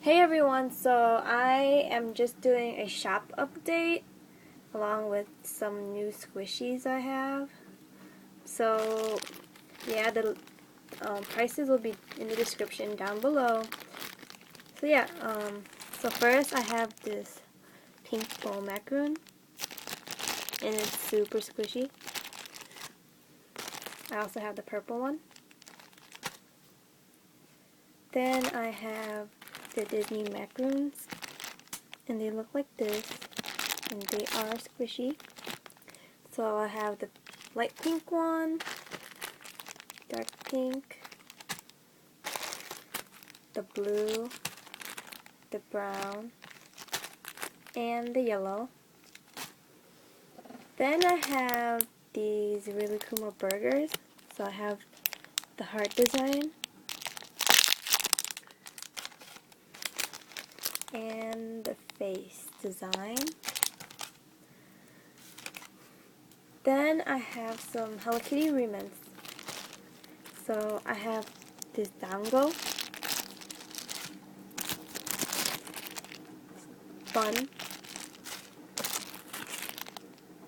Hey everyone, so I am just doing a shop update along with some new squishies I have. So yeah, the prices will be in the description down below. So yeah, so first I have this pink ball macaroon and it's super squishy. I also have the purple one. Then I have the Disney macaroons and they look like this and they are squishy. So I have the light pink one, dark pink, the blue, the brown, and the yellow. Then I have these Rilakkuma burgers. So I have the heart design and the face design. Then I have some Hello Kitty Re-ments. So I have this Dango, bun,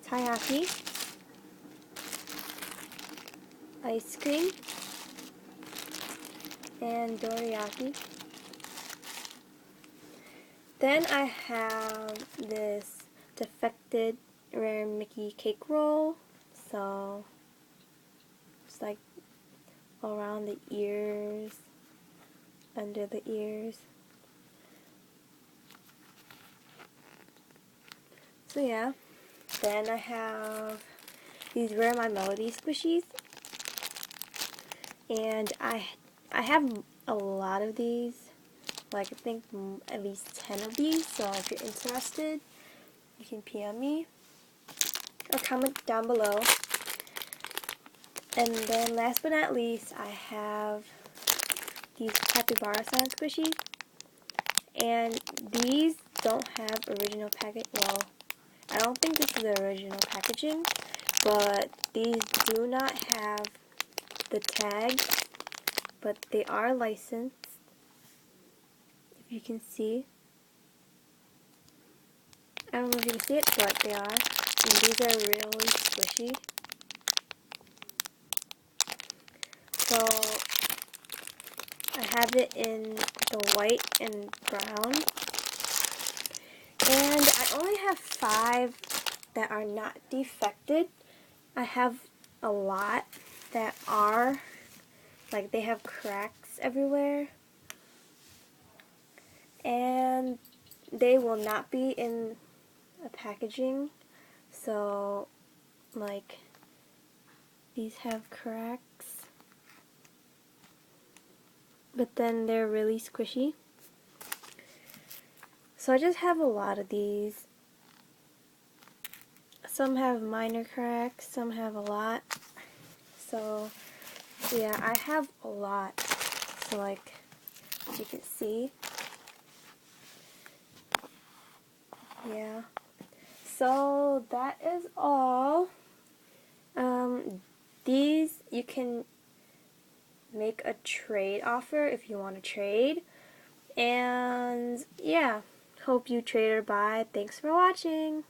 Taiyaki, ice cream, and Doriyaki. Then I have this defected rare Mickey Cakeroll. So it's like around the ears, under the ears. So yeah. Then I have these Rare My Melody squishies. And I have a lot of these. Like I think at least 10 of these. So if you're interested, you can PM me or comment down below. And then last but not least, I have these Kapibara-san squishies. And these don't have original package. Well, I don't think this is the original packaging, but these do not have the tag, but they are licensed. If you can see. I don't know if you can see it, but they are. And these are really squishy. So I have it in the white and brown. And I only have 5 that are not defected. I have a lot that are, like they have cracks everywhere. And they will not be in a packaging. So, like, these have cracks. But then they're really squishy. So I just have a lot of these. Some have minor cracks, some have a lot. So yeah, I have a lot. So like, as you can see. Yeah. So that is all. These you can make a trade offer if you want to trade. And yeah, hope you trade or buy. Thanks for watching.